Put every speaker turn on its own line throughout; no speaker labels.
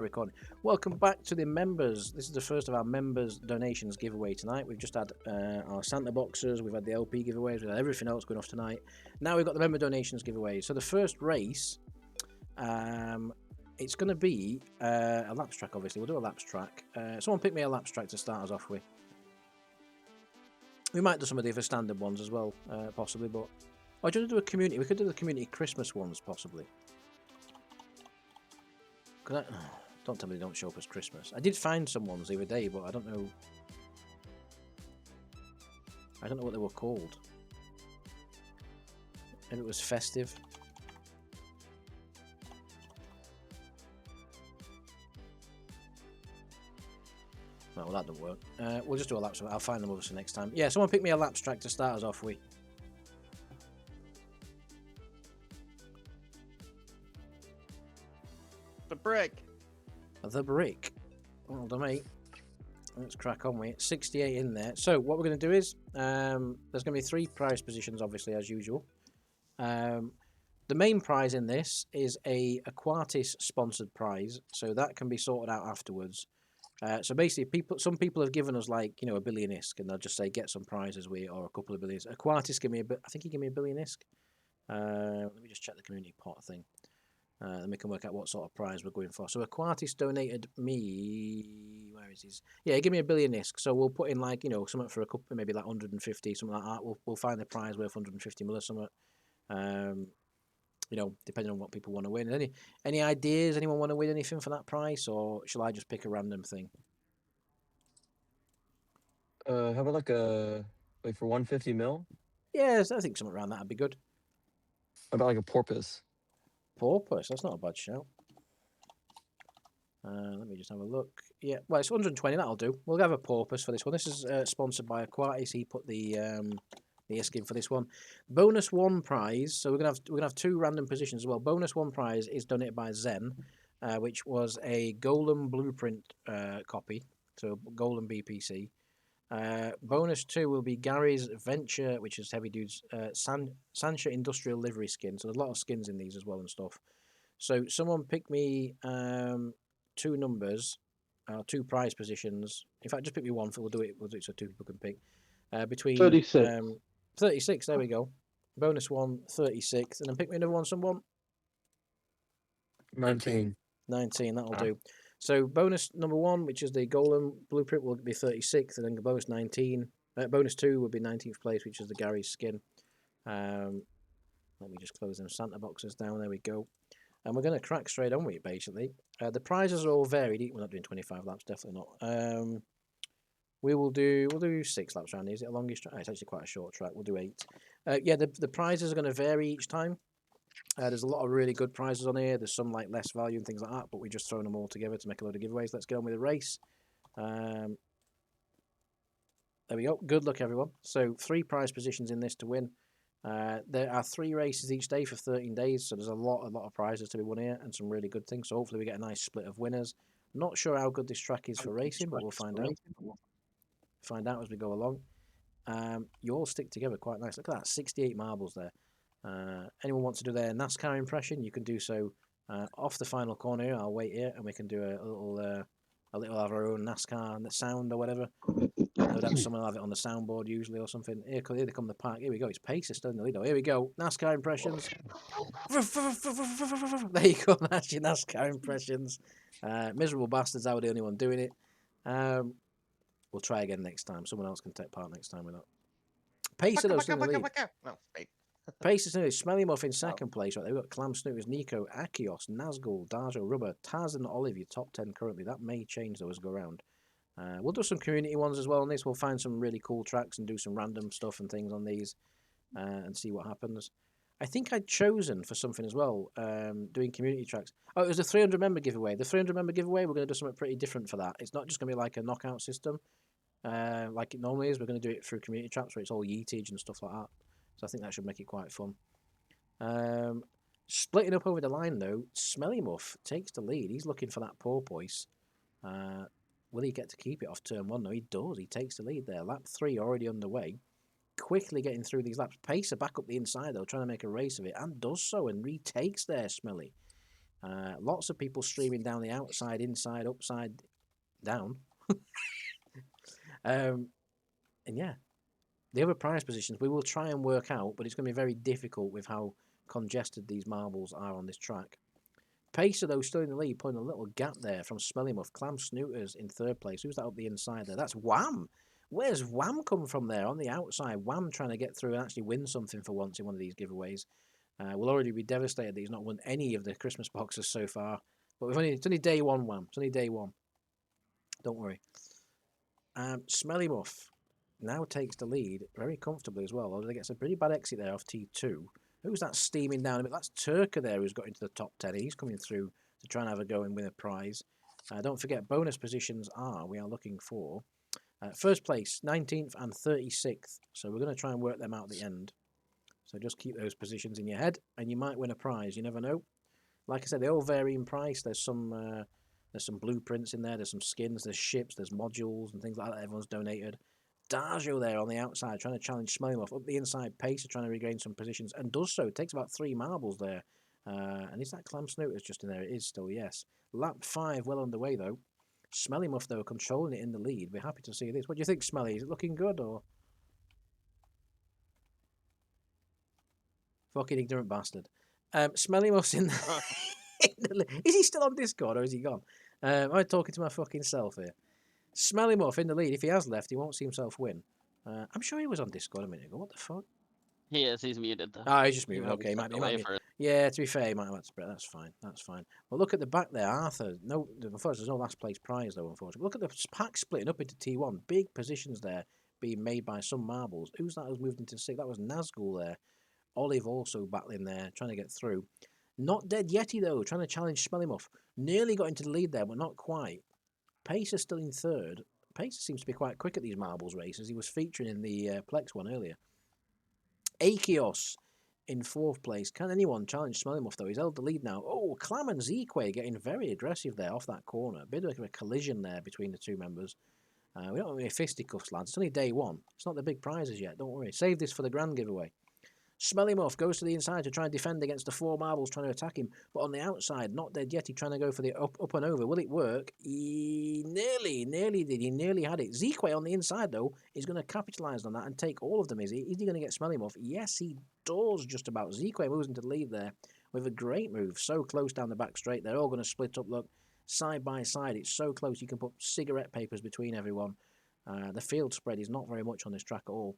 Recording. Welcome back to the members. This is the first of our members donations giveaway tonight. We've just had our Santa boxes, we've had the LP giveaways, we've had everything else going off tonight. Now we've got the member donations giveaway. So the first race, it's going to be a laps track. Obviously, we'll do a laps track. Someone pick me a laps track to start us off with. We might do some of the other standard ones as well, possibly. But do you want to do a community? We could do the community Christmas ones, possibly. Don't tell me they don't show up as Christmas. I did find some ones the other day, but I don't know. I don't know what they were called. Maybe it was festive. No, well, that doesn't work. We'll just do a laps. I'll find them over for next time. Yeah, someone pick me a laps track to start us off with.
The brick.
The brick. Well done, mate. Let's crack on with it. 68 in there. So what we're going to do is there's going to be 3 prize positions, obviously, as usual. The main prize in this is a Aquatis sponsored prize, so that can be sorted out afterwards. So basically, some people have given us like a billion ISK, and they'll just say get some prizes with it or a couple of billions. Aquatis give me I think he gave me a billion ISK. Let me just check the community pot thing. Then we can work out what sort of prize we're going for. So Aquatis donated me. Where is his? Yeah, give me a billion ISK. So we'll put in like something for a couple, maybe like 150, something like that. We'll find the prize worth 150 mil or something. Depending on what people want to win. Any ideas? Anyone want to win anything for that price, or shall I just pick a random thing?
How about like for 150 mil?
Yes, I think something around that'd be good.
About like a porpoise.
Porpoise, that's not a bad shout. Let me just have a look. Yeah, well, it's 120. That'll do. We'll have a porpoise for this one. This is sponsored by Aquatis. He put the ISK in for this one. Bonus 1 prize. So we're gonna have 2 random positions as well. Bonus 1 prize is donated by Zen, which was a Golem blueprint copy. So Golem BPC. Bonus 2 will be Gary's Venture, which is Heavy Dude's Sancha Industrial Livery skin. So there's a lot of skins in these as well and stuff. So someone pick me 2 numbers, 2 prize positions. In fact, just pick me one. We'll do it so 2 people can pick. Between
36.
36, there we go. Bonus 1, 36. And then pick me another one, someone.
19.
19, that'll do. So bonus number 1, which is the Golem blueprint, will be 36, and then bonus 19. Bonus 2 would be 19th place, which is the Gary's skin. Let me just close them Santa boxes down. There we go. And we're going to crack straight on with it, basically. The prizes are all varied. We're not doing 25 laps, definitely not. We'll do 6 laps around here. Is it a longish track? It's actually quite a short track. We'll do 8. Yeah, the prizes are going to vary each time. There's a lot of really good prizes on here. There's some like less value and things like that, but we're just throwing them all together to make a load of giveaways. Let's get on with the race. There we go. Good luck, everyone. So 3 prize positions in this to win. There are 3 races each day for 13 days, so there's a lot of prizes to be won here and some really good things. So hopefully we get a nice split of winners. Not sure how good this track is for racing, but we'll find out. Find out as we go along. You all stick together quite nice. Look at that, 68 marbles there. Anyone wants to do their NASCAR impression, you can do so off the final corner here. I'll wait here and we can do a little of our own NASCAR and the sound or whatever. No doubt someone will have it on the soundboard usually or something. Here they come the park. Here we go. It's Pacer still in the lead. Here we go. NASCAR impressions. There you go. That's your NASCAR impressions. Miserable bastards. I were the only one doing it. We'll try again next time. Someone else can take part next time with that. Pacer though still in the lead.
No, wait.
Pacer's in Smelly Muff in second place. Right, they've got Clam Snooters, Nico, Akios, Nazgul, Darjo, Rubber, Taz, and Olive. Your top 10 currently. That may change though as we go around. We'll do some community ones as well on this. We'll find some really cool tracks and do some random stuff and things on these and see what happens. I think I'd chosen for something as well, doing community tracks. Oh, it was a 300 member giveaway. The 300 member giveaway, we're going to do something pretty different for that. It's not just going to be like a knockout system like it normally is. We're going to do it through community tracks where it's all yeetage and stuff like that. So I think that should make it quite fun. Splitting up over the line though, Smelly Muff takes the lead. He's looking for that porpoise. Will he get to keep it off turn 1? No, he does. He takes the lead there. Lap 3 already underway. Quickly getting through these laps. Pacer back up the inside though, trying to make a race of it, and does so and retakes there, Smelly. Lots of people streaming down the outside, inside, upside, down. And yeah, the other prize positions we will try and work out, but it's going to be very difficult with how congested these marbles are on this track. Pacer, though, still in the lead, putting a little gap there from Smellymuff. Clam Snooters in third place. Who's that up the inside there? That's Wham! Where's Wham come from there on the outside? Wham trying to get through and actually win something for once in one of these giveaways. We'll already be devastated that he's not won any of the Christmas boxes so far. But it's only day one, Wham. It's only day one. Don't worry. Smellymuff now takes the lead very comfortably as well, although he gets a pretty bad exit there off T2. Who's that steaming down a bit? That's Turker there who's got into the top 10. He's coming through to try and have a go and win a prize. Don't forget, bonus positions we are looking for first place, 19th and 36th. So we're going to try and work them out at the end. So just keep those positions in your head and you might win a prize. You never know. Like I said, they all vary in price. There's some blueprints in there. There's some skins. There's ships. There's modules and things like that. Everyone's donated. Dajo there on the outside trying to challenge Smellymuff. Up the inside, Pacer trying to regain some positions and does so. It takes about 3 marbles there. And is that Clam Snooters just in there? It is still, yes. Lap 5 well underway though. Smellymuff though controlling it in the lead. We're happy to see this. What do you think, Smelly? Is it looking good or? Fucking ignorant bastard. Smellymuff's in the... Is he still on Discord or is he gone? I'm talking to my fucking self here. Smellymuff in the lead. If he has left, he won't see himself win. I'm sure he was on Discord a minute ago. What the fuck?
He is. He's muted though.
Ah, he's just
He
muted.
probably
Okay,
stepped
he
away
might be.
first.
Yeah, to be fair, he might have had to spread. That's fine. That's fine. Well, look at the back there, Arthur. No, unfortunately, there's no last place prize though. Unfortunately, look at the pack splitting up into T1. Big positions there being made by some marbles. Who's that? Who's moved into 6? That was Nazgul there. Olive also battling there, trying to get through. Not Dead Yeti though, trying to challenge Smellymuff. Nearly got into the lead there, but not quite. Pacer's still in third. Pacer seems to be quite quick at these marbles races. He was featuring in the Plex one earlier. Akios in fourth place. Can anyone challenge Smellymuff though? He's held the lead now. Oh, Clam and Zequay getting very aggressive there off that corner. A bit of a collision there between the two members. We don't have any fisticuffs, lads. It's only day one. It's not the big prizes yet. Don't worry. Save this for the grand giveaway. Smellymuff goes to the inside to try and defend against the 4 marbles trying to attack him, but on the outside, Not Dead Yeti trying to go for the up and over. Will it work? He nearly did. He nearly had it. Zequay on the inside, though, is going to capitalise on that and take all of them, is he? Is he going to get Smellymuff? Yes, he does, just about. Zequay moves into the lead there with a great move. So close down the back straight. They're all going to split up, look, side by side. It's so close you can put cigarette papers between everyone. The field spread is not very much on this track at all.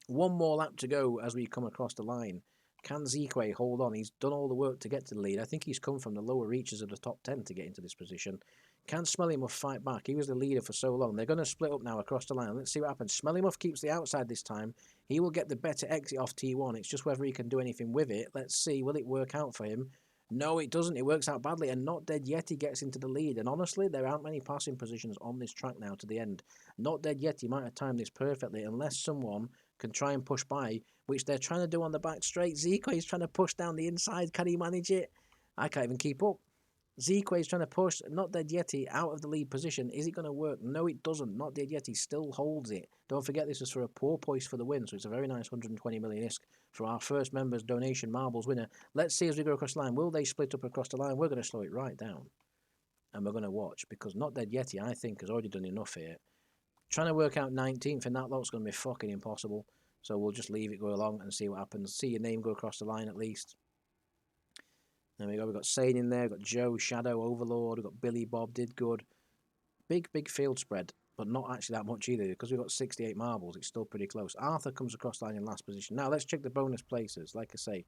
One more lap to go as we come across the line. Can Zequay hold on? He's done all the work to get to the lead. I think he's come from the lower reaches of the top 10 to get into this position. Can Smellymuff fight back? He was the leader for so long. They're going to split up now across the line. Let's see what happens. Smellymuff keeps the outside this time. He will get the better exit off T1. It's just whether he can do anything with it. Let's see. Will it work out for him? No, it doesn't. It works out badly. And Not Dead Yeti gets into the lead. And honestly, there aren't many passing positions on this track now to the end. Not Dead Yeti might have timed this perfectly unless someone can try and push by, which they're trying to do on the back straight. Zequay is trying to push down the inside. Can he manage it? I can't even keep up. Zequay is trying to push Not Dead Yeti out of the lead position. Is it going to work? No, it doesn't. Not Dead Yeti still holds it. Don't forget this is for a porpoise for the win, so it's a very nice 120 million ISK for our first members donation marbles winner. Let's see as we go across the line. Will they split up across the line? We're going to slow it right down. And we're going to watch, because Not Dead Yeti, I think, has already done enough here. Trying to work out 19th in that lot's going to be fucking impossible. So we'll just leave it go along and see what happens. See your name go across the line at least. There we go. We've got Sane in there. We've got Joe, Shadow, Overlord. We've got Billy Bob, did good. Big field spread, but not actually that much either, because we've got 68 marbles. It's still pretty close. Arthur comes across the line in last position. Now let's check the bonus places. Like I say,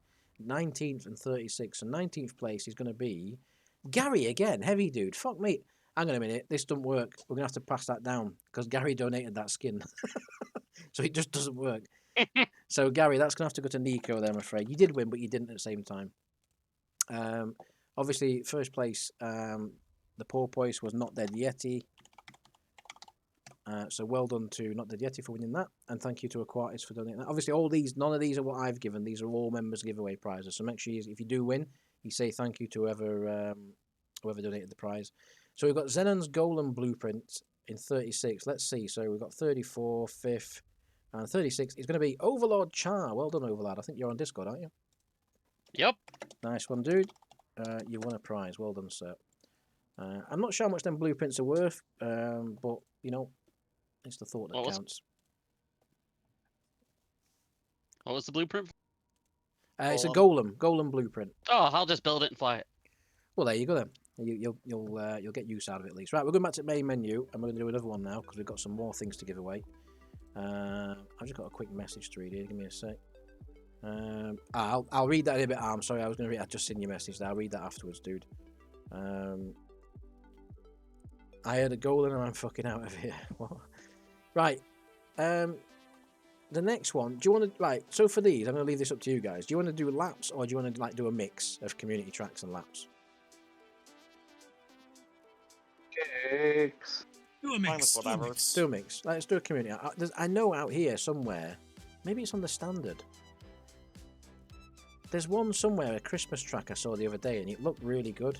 19th and 36th. So 19th place is going to be Gary again. Heavy dude. Fuck me. Hang on a minute. This doesn't work. We're going to have to pass that down because Gary donated that skin. So it just doesn't work. So Gary, that's going to have to go to Nico there, I'm afraid. You did win, but you didn't at the same time. Obviously, first place, the porpoise was Not Dead Yeti. So well done to Not Dead Yeti for winning that, and thank you to Aquatis for donating that. Obviously, none of these are what I've given. These are all members giveaway prizes. So make sure if you do win, you say thank you to whoever donated the prize. So we've got Zenon's Golem Blueprint in 36. Let's see. So we've got 34, 5th, and 36 is going to be Overlord Char. Well done, Overlord. I think you're on Discord, aren't you?
Yep.
Nice one, dude. You won a prize. Well done, sir. I'm not sure how much them blueprints are worth, but you know, it's the thought that counts.
What was the blueprint?
It's a golem blueprint.
Oh, I'll just build it and fly it.
Well, there you go then. You'll get use out of it at least. Right, we're going back to the main menu, and we're going to do another one now because we've got some more things to give away. I've just got a quick message to read here. Give me a sec. I'll read that in a bit. I'm sorry, I was going to read. I've just seen your message there. I'll read that afterwards, dude. I had a goal and I'm fucking out of here. What? Right. The next one. Do you want to So for these, I'm going to leave this up to you guys. Do you want to do laps or do you want to do a mix of community tracks and laps?
Do a mix.
Do a mix. Let's do a community. I know out here somewhere. Maybe it's on the standard. There's one somewhere, a Christmas track I saw the other day, and it looked really good.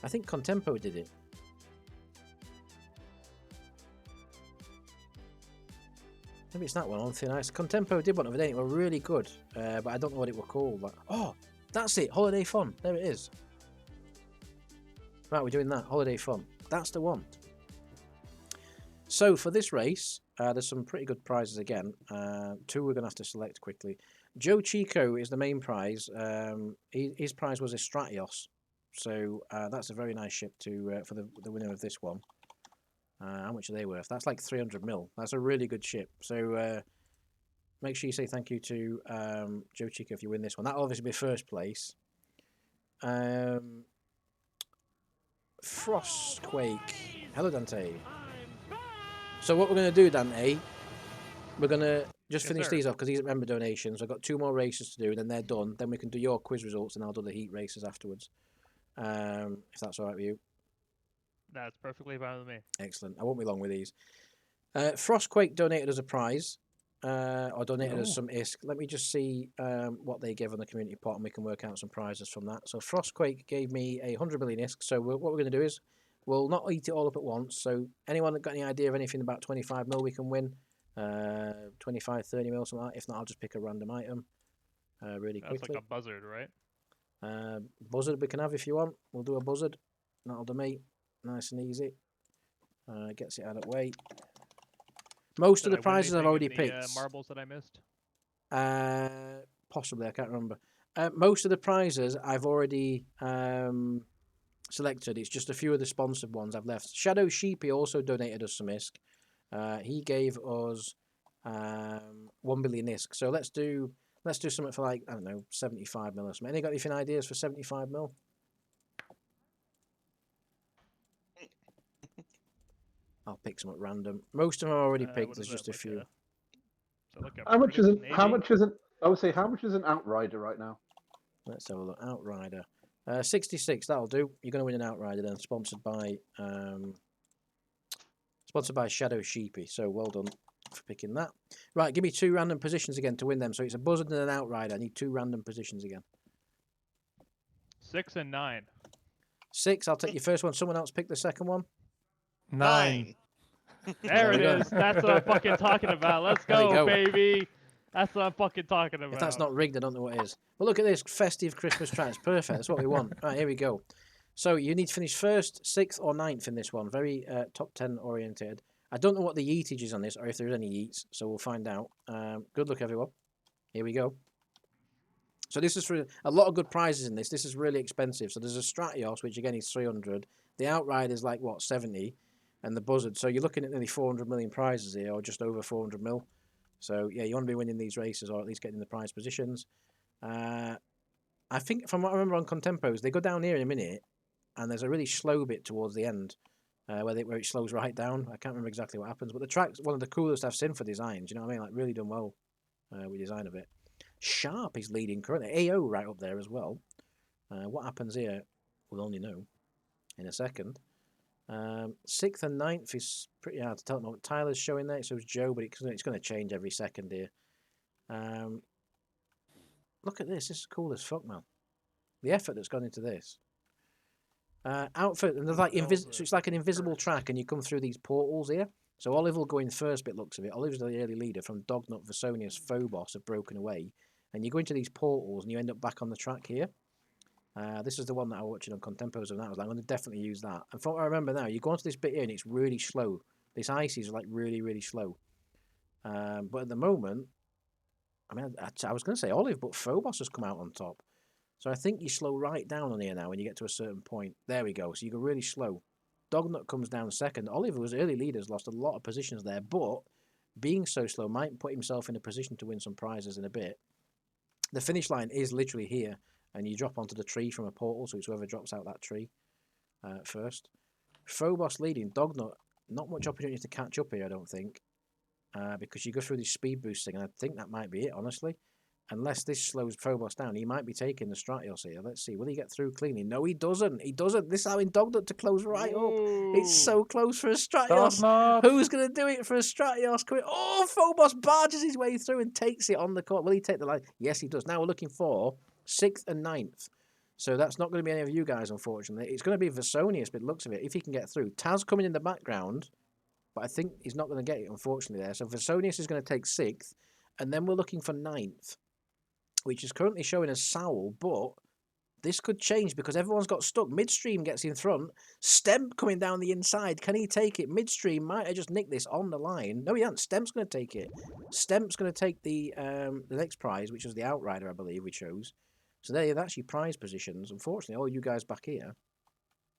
I think Contempo did it. Maybe it's that one on Thin Ice. Contempo did one the other day, and it were really good, but I don't know what it were called. Oh, that's it. Holiday Fun. There it is. Right, we're doing that. Holiday Fun. That's the one. So for this race, there's some pretty good prizes again. Two we're going to have to select quickly. Joe Chico is the main prize. His prize was a Stratios. So that's a very nice ship for the winner of this one. How much are they worth? That's like 300 mil. That's a really good ship. So make sure you say thank you to Joe Chico if you win this one. That'll obviously be first place. Frostquake. Hello, Dante. So what we're going to do, Dante, we're going to just finish these off because these are member donations. I've got 2 more races to do, and then they're done. Then we can do your quiz results, and I'll do the heat races afterwards. If that's all right with you.
That's perfectly fine with me.
Excellent. I won't be long with these. Frostquake donated us a prize, or donated us some ISK. Let me just see what they give on the community pot, and we can work out some prizes from that. So Frostquake gave me 100 million ISK. So what we're going to do is we'll not eat it all up at once. So anyone that got any idea of anything about 25 mil, we can win. 25, 30 mil, something like that. If not, I'll just pick a random item really quickly.
That's like a buzzard, right?
Buzzard we can have if you want. We'll do a buzzard. That'll do me. Nice and easy. Gets it out of the way. Most of the prizes I've already picked.
Marbles that I missed?
Possibly, I can't remember. Most of the prizes I've already selected. It's just a few of the sponsored ones I've left. Shadow Sheepy also donated us some ISK. He gave us 1 billion ISK. So let's do something for like, I don't know, 75 mil or something. Any got anything ideas for 75 mil? I'll pick some at random. Most of them are already picked. There's just a few.
How much is it? How much is it? I would say how much is an Outrider right now?
Let's have a look. Outrider, 66. That'll do. You're going to win an Outrider then, sponsored by Shadow Sheepy. So well done for picking that. Right, give me 2 random positions again to win them. So it's a Buzzard and an Outrider. I need 2 random positions again.
6 and 9.
6. I'll take your first one. Someone else pick the second one.
9.
There it is. That's what I'm fucking talking about. Let's go, baby. That's what I'm fucking talking about.
If that's not rigged, I don't know what is. But look at this festive Christmas tracks. Perfect. That's what we want. Right, here we go. So you need to finish 1st, 6th, or 9th in this one. Very top 10 oriented. I don't know what the yeetage is on this, or if there is any yeets. So we'll find out. Good luck, everyone. Here we go. So this is for a lot of good prizes in this. This is really expensive. So there's a Stratios, which again is 300. The Outrider is like, what, 70? And the Buzzard. So you're looking at nearly 400 million prizes here, or just over 400 mil. So yeah, you want to be winning these races, or at least getting the prize positions. I think, from what I remember on Contempos, they go down here in a minute, and there's a really slow bit towards the end, where it slows right down. I can't remember exactly what happens, but the track's one of the coolest I've seen for design. Do you know what I mean? Like, really done well with design of it. Sharp is leading currently. AO right up there as well. What happens here, we'll only know in a second. 6th and 9th is pretty hard to tell. What Tyler's showing there, so is Joe, but it's going to change every second here. Look at this. This is cool as fuck, man. The effort that's gone into this. Outfit, and there's like so it's like an invisible track, and you come through these portals here. So Olive will go in first bit, looks of it. Olive's the early leader from Dognut, Versonius, Phobos have broken away. And you go into these portals, and you end up back on the track here. This is the one that I was watching on Contempos, and I was like, I'm going to definitely use that. And from what I remember now, you go onto this bit here and it's really slow. This ice is like really, really slow. But at the moment, I mean, I was going to say Olive, but Phobos has come out on top. So I think you slow right down on here now when you get to a certain point. There we go. So you go really slow. Dognut comes down second. Oliver was early leaders, lost a lot of positions there, but being so slow might put himself in a position to win some prizes in a bit. The finish line is literally here, and you drop onto the tree from a portal, so it's whoever drops out that tree first. Phobos leading. Dognut, not much opportunity to catch up here, I don't think, because you go through this speed boosting, and I think that might be it, honestly. Unless this slows Phobos down, he might be taking the Stratios here. Let's see. Will he get through cleanly? No, he doesn't. He doesn't. This is how in Dognut to close right up. It's so close for a Stratios.
Dognut.
Who's going to do it for a Stratios? Oh, Phobos barges his way through and takes it on the court. Will he take the line? Yes, he does. Now we're looking for 6th and 9th. So that's not going to be any of you guys, unfortunately. It's going to be Versonius, but it looks of it, if he can get through. Taz coming in the background, but I think he's not going to get it, unfortunately, there. So Versonius is going to take 6th, and then we're looking for 9th. Which is currently showing as Sowell, but this could change because everyone's got stuck. Midstream gets in front. Stemp coming down the inside. Can he take it? Midstream might have just nicked this on the line. No, he hasn't. Stemp's going to take it. Stemp's going to take the next prize, which was the Outrider, I believe we chose. So that's your prize positions. Unfortunately, all you guys back here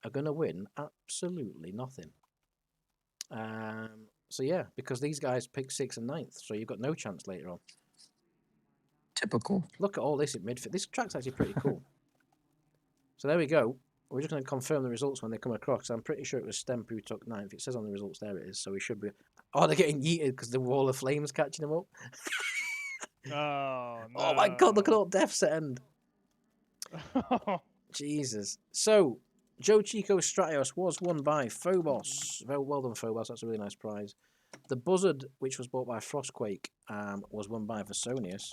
are going to win absolutely nothing. So yeah, because these guys picked 6th and 9th, so you've got no chance later on.
Typical.
Look at all this in midfield. This track's actually pretty cool. So there we go. We're just going to confirm the results when they come across. I'm pretty sure it was Stemp who took 9th. It says on the results there it is, so we should be... Oh, they're getting yeeted because the wall of flames catching them up.
Oh, no.
Oh my god, look at all deaths at end. Jesus. So, Joe Chico Stratios was won by Phobos. Well done, Phobos. That's a really nice prize. The Buzzard, which was bought by Frostquake, was won by Versonius.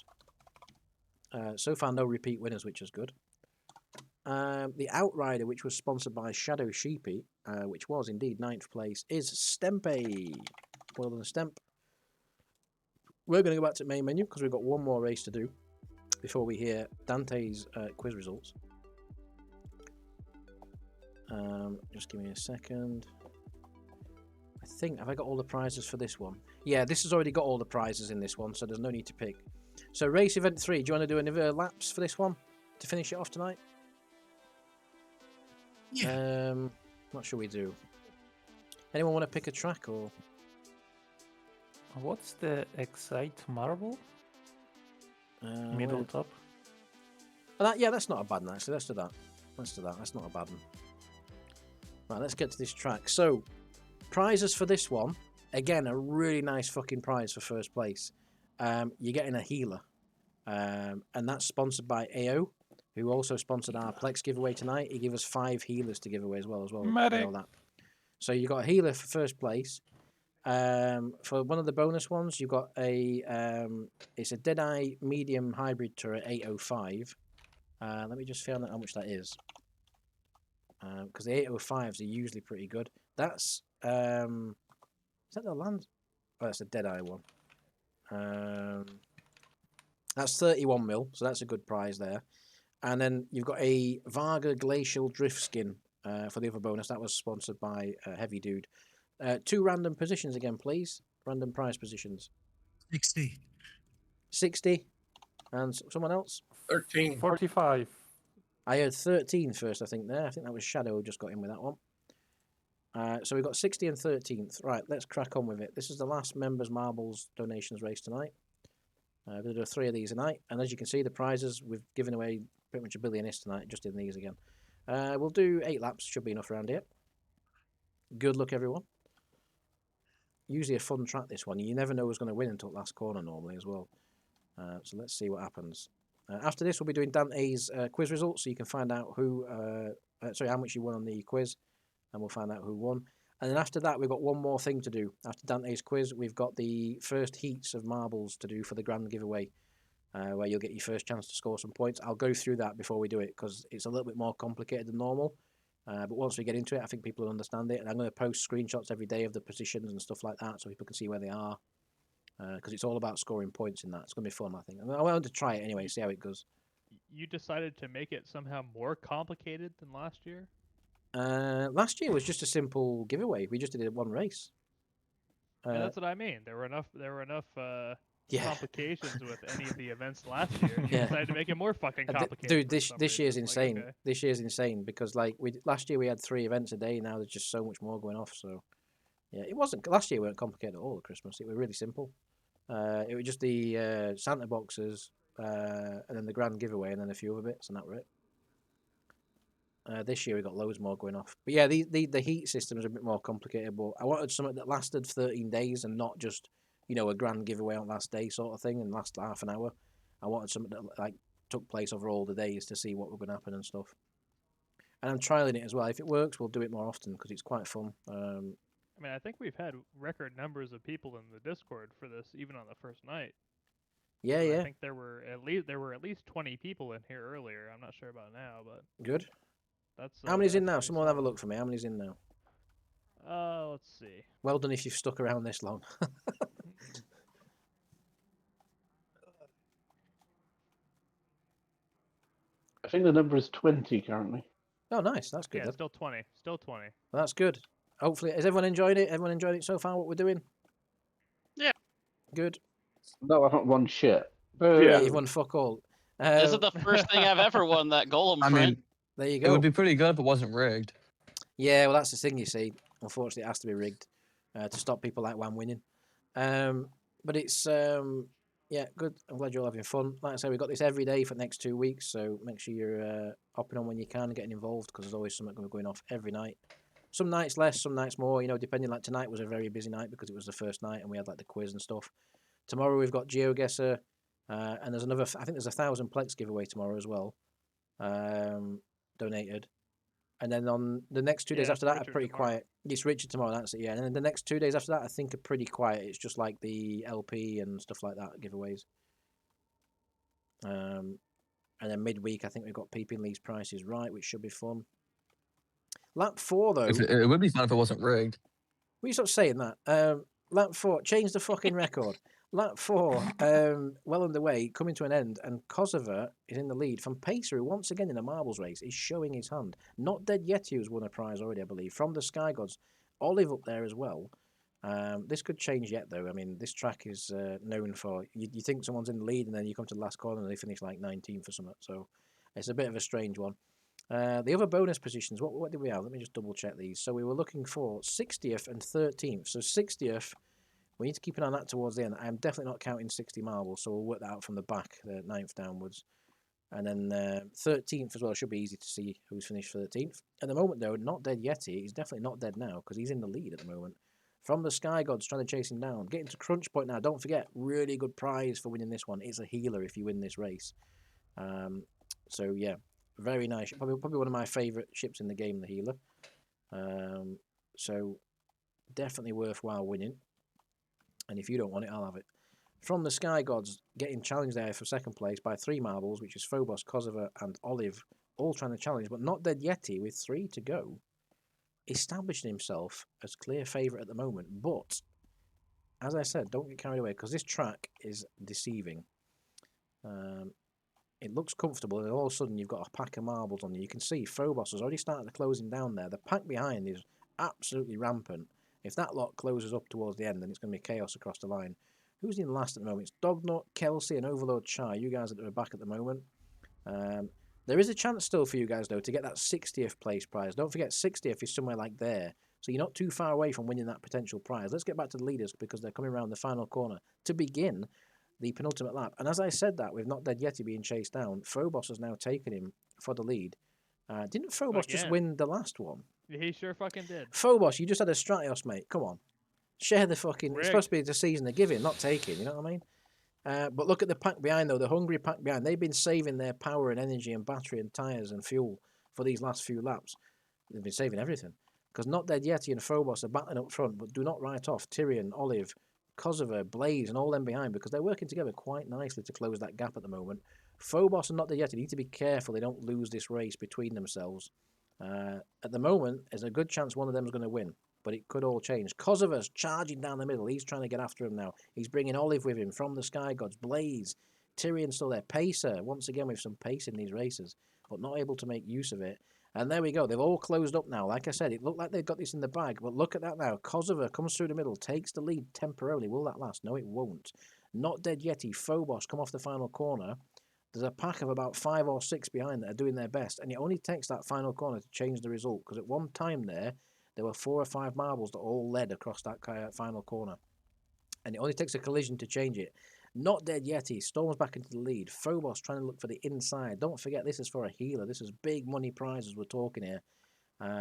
So far, no repeat winners, which is good. The Outrider, which was sponsored by Shadow Sheepy, which was indeed 9th place, is Stempe. Well done, Stemp. We're going to go back to main menu because we've got one more race to do before we hear Dante's quiz results. Just give me a second. I think, have I got all the prizes for this one? Yeah, this has already got all the prizes in this one, so there's no need to pick. So race event 3, do you want to do another laps for this one to finish it off tonight?
Yeah.
What should we do? Anyone want to pick a track or?
What's the Excite Marble? Middle
where-
top.
Yeah, that's not a bad one actually. Let's do that. That's not a bad one. Right, let's get to this track. So, prizes for this one. Again, a really nice fucking prize for first place. You're getting a healer. And that's sponsored by AO, who also sponsored our Plex giveaway tonight. He gave us 5 healers to give away as well.
Medic.
All that. So you got a healer for first place. For one of the bonus ones, you got it's a Deadeye medium hybrid turret 805. Let me just find out how much that is. Because the 805s are usually pretty good. That's is that the land? Oh, that's a Deadeye one. That's 31 mil, so that's a good prize there. And then you've got a Varga Glacial Drift Skin for the other bonus. That was sponsored by Heavy Dude. 2 random positions again, please. Random prize positions.
60.
60. And someone else?
13.
45.
I heard 13 first, I think, there. I think that was Shadow who just got in with that one. So we've got 60 and 13th. Right, let's crack on with it. This is the last Members Marbles donations race tonight. We're going to do 3 of these tonight. And as you can see, the prizes, we've given away pretty much $1 billion tonight, just in these again. We'll do 8 laps. Should be enough around here. Good luck, everyone. Usually a fun track, this one. You never know who's going to win until last corner normally as well. So let's see what happens. After this, we'll be doing Dante's quiz results, so you can find out how much you won on the quiz, and we'll find out who won. And then after that, we've got one more thing to do. After Dante's quiz, we've got the first heats of marbles to do for the grand giveaway, where you'll get your first chance to score some points. I'll go through that before we do it, because it's a little bit more complicated than normal. But once we get into it, I think people will understand it. And I'm going to post screenshots every day of the positions and stuff like that, so people can see where they are. Because it's all about scoring points in that. It's going to be fun, I think. I want to try it anyway, see how it goes.
you decided to make it somehow more complicated than last year?
Last year was just a simple giveaway. We just did it one race.
And that's what I mean. There were enough
Yeah.
complications with any of the events last year. And you
Yeah.
decided to make it more fucking complicated.
Dude,
for
this
some
this year's
reason. Like,
insane.
okay.
This year's insane because like last year we had 3 events a day. Now there's just so much more going off. So yeah, it wasn't last year. Weren't complicated at all. At Christmas, it was really simple. It was just the Santa boxes, and then the grand giveaway, and then a few other bits, and that were it. This year we got loads more going off. But yeah, the heat system's a bit more complicated. But I wanted something that lasted 13 days and not just a grand giveaway on last day sort of thing and last half an hour. I wanted something that like took place over all the days to see what were going to happen and stuff. And I'm trialing it as well. If it works, we'll do it more often because it's quite fun.
I mean, I think we've had record numbers of people in the Discord for this, even on the first night.
Yeah,
and
yeah.
I think there were at least 20 people in here earlier. I'm not sure about now, but
Good.
that's
How many's in
that's
now?
pretty
Someone have a
solid.
look for me. How many's in now?
Let's see.
Well done if you've stuck around this long.
I think the number is 20 currently.
Oh, nice. That's good.
Yeah,
Then.
still 20. Still 20.
That's good. Hopefully, has everyone enjoyed it? Everyone enjoyed it so far? What we're doing?
Yeah.
Good.
No, I haven't won shit.
Yeah, you've won fuck all.
This is the first thing I've ever won that golem
I
print.
mean,
there you
it
go.
would be pretty good if it wasn't rigged.
Yeah, well, that's the thing, you see. Unfortunately, it has to be rigged to stop people like Wham winning. But it's, yeah, good. I'm glad you're all having fun. Like I say, we've got this every day for the next 2 weeks, so make sure you're hopping on when you can and getting involved because there's always something going off every night. Some nights less, some nights more, depending. Like tonight was a very busy night because it was the first night and we had like the quiz and stuff. Tomorrow we've got GeoGuessr, and there's another, I think there's a 1,000 Plex giveaway tomorrow as well, donated. And then on the next 2 days after that are pretty quiet. It's Richard tomorrow, that's it, yeah. And then the next 2 days after that I think are pretty quiet. It's just like the LP and stuff like that, giveaways. And then midweek I think we've got Peeping Lee's Prices Right, which should be fun. Lap 4 though.
It would be fun if it wasn't rigged.
Will you stop saying that? Lap 4, change the fucking record. Lap 4, well underway, coming to an end, and Kosovo is in the lead from Pacer, who once again in a marbles race is showing his hand. Not Dead Yeti, who's won a prize already, I believe, from the Sky Gods. Olive up there as well. This could change yet, though. I mean, this track is known for, you think someone's in the lead, and then you come to the last corner and they finish like 19th or something, so it's a bit of a strange one. The other bonus positions, what did we have? Let me just double check these. So we were looking for 60th and 13th. So 60th, we need to keep an eye on that towards the end. I'm definitely not counting 60 marbles, so we'll work that out from the back, the 9th downwards. And then 13th as well, should be easy to see who's finished 13th. At the moment, though, Not Dead Yeti, he's definitely not dead now, because he's in the lead at the moment. From the Sky Gods, trying to chase him down. Getting to crunch point now, don't forget, really good prize for winning this one. It's a healer if you win this race. So, yeah, very nice. Probably one of my favourite ships in the game, the healer. So, definitely worthwhile winning. And if you don't want it, I'll have it. From the Sky Gods, getting challenged there for second place by 3 marbles, which is Phobos, Kosovo, and Olive, all trying to challenge, but Not Dead Yeti with 3 to go, establishing himself as clear favourite at the moment. But, as I said, don't get carried away, because this track is deceiving. It looks comfortable, and all of a sudden you've got a pack of marbles on you. You can see Phobos has already started closing down there. The pack behind is absolutely rampant. If that lot closes up towards the end, then it's going to be chaos across the line. Who's in last at the moment? It's Dognut, Kelsey, and Overlord Chai. You guys are back at the moment. There is a chance still for you guys, though, to get that 60th place prize. Don't forget, 60th is somewhere like there. So you're not too far away from winning that potential prize. Let's get back to the leaders, because they're coming around the final corner to begin the penultimate lap. And as I said that, with Not Dead Yeti being chased down, Phobos has now taken him for the lead. Didn't Phobos just win the last one?
He sure fucking did.
Phobos, you just had a Stratios, mate. Come on. Share the fucking...
Rick.
It's supposed to be the season of giving, not taking, you know what I mean? But look at the pack behind, though. The hungry pack behind. They've been saving their power and energy and battery and tyres and fuel for these last few laps. They've been saving everything. Because Not Dead Yeti and Phobos are battling up front, but do not write off Tyrion, Olive, Kosovo, Blaze, and all them behind, because they're working together quite nicely to close that gap at the moment. Phobos and Not Dead Yeti need to be careful they don't lose this race between themselves. At the moment, there's a good chance one of them is going to win, but it could all change. Kosovo's charging down the middle. He's trying to get after him now. He's bringing Olive with him from the Sky Gods. Blaze Tyrion's still there. Pacer, once again with some pace in these races, but not able to make use of it. And there we go. They've all closed up now. Like I said, it looked like they've got this in the bag, but look at that now. Kosovo comes through the middle, takes the lead temporarily. Will that last? No, it won't. Not Dead Yeti, Phobos come off the final corner. There's a pack of about 5 or 6 behind that are doing their best, and it only takes that final corner to change the result, because at one time there were 4 or 5 marbles that all led across that final corner, and it only takes a collision to change it. Not Dead Yeti storms back into the lead. Phobos trying to look for the inside. Don't forget, this is for a healer. This is big money prizes we're talking here.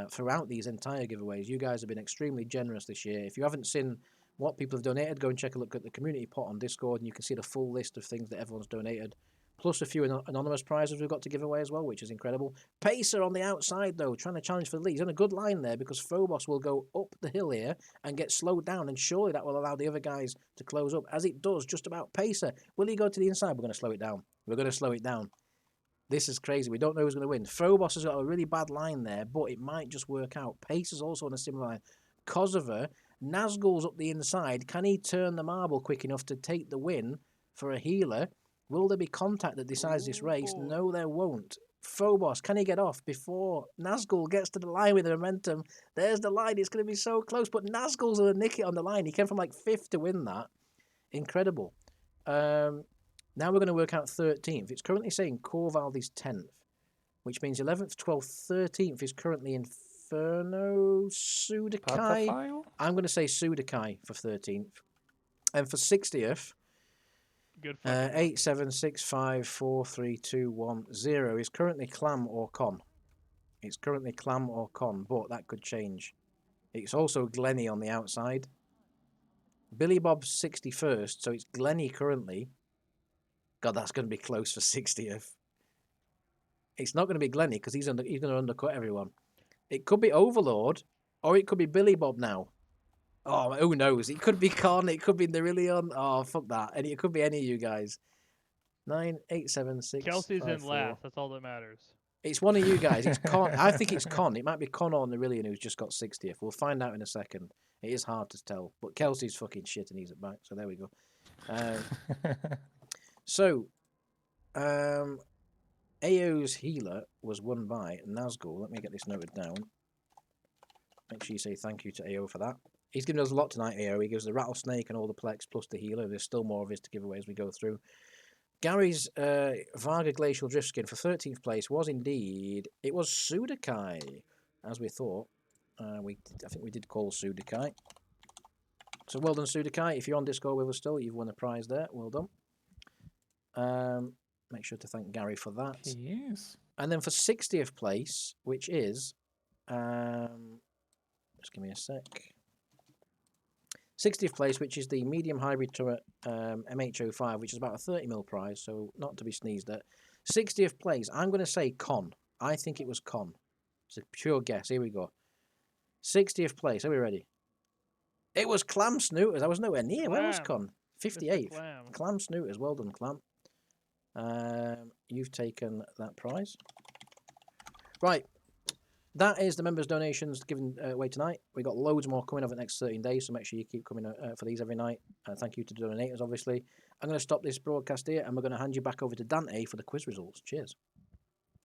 Throughout these entire giveaways, you guys have been extremely generous this year. If you haven't seen what people have donated, go and check a look at the community pot on Discord, and you can see the full list of things that everyone's donated. Plus a few anonymous prizes we've got to give away as well, which is incredible. Pacer on the outside, though, trying to challenge for the lead. He's on a good line there because Phobos will go up the hill here and get slowed down, and surely that will allow the other guys to close up, as it does just about Pacer. Will he go to the inside? We're going to slow it down. We're going to slow it down. This is crazy. We don't know who's going to win. Phobos has got a really bad line there, but it might just work out. Pacer's also on a similar line. Kosovo, Nazgul's up the inside. Can he turn the marble quick enough to take the win for a healer? Will there be contact that decides this race? No, there won't. Phobos, can he get off before Nazgul gets to the line with the momentum? There's the line. It's going to be so close, but Nazgul's going to nick it on the line. He came from like 5th to win that. Incredible. Now we're going to work out 13th. It's currently saying Corvald is 10th, which means 11th, 12th, 13th is currently Inferno Sudakai. I'm going to say Sudakai for 13th. And for 60th, 876543210 is currently Clam or Con. It's currently Clam or Con, but that could change. It's also Glenny on the outside. Billy Bob's 61st, so it's Glenny currently. God, that's going to be close for 60th. It's not going to be Glenny because he's going to undercut everyone. It could be Overlord, or it could be Billy Bob now. Oh, who knows? It could be Con, it could be Nerillion. Oh, fuck that. And it could be any of you guys. 9, 8, 7, 6.
Kelsey's
5,
in
4.
last. That's all that matters.
It's one of you guys. It's Con. I think it's Con. It might be Con or Nerillion who's just got 60th. We'll find out in a second. It is hard to tell. But Kelsey's fucking shit and he's at back. So there we go. AO's healer was won by Nazgul. Let me get this noted down. Make sure you say thank you to AO for that. He's given us a lot tonight, AO. He gives the Rattlesnake and all the Plex plus the healer. There's still more of his to give away as we go through. Gary's Varga Glacial Drift Skin for 13th place was indeed... It was Sudakai, as we thought. I think we did call Sudakai. So well done, Sudakai. If you're on Discord with us still, you've won a prize there. Well done. Make sure to thank Gary for that.
Yes.
And then for 60th place, which is... just give me a sec. 60th place, which is the medium hybrid turret MH05, which is about a 30mm prize, so not to be sneezed at. 60th place, I'm going to say Con. I think it was Con. It's a pure guess. Here we go. 60th place. Are we ready? It was Clam Snooters. I was nowhere near. Where was Con? 58th. Clam Snooters. Well done, Clam. You've taken that prize. Right. That is the members' donations given away tonight. We've got loads more coming over the next 13 days, so make sure you keep coming for these every night. Thank you to the donators, obviously. I'm going to stop this broadcast here, and we're going to hand you back over to Dante for the quiz results. Cheers.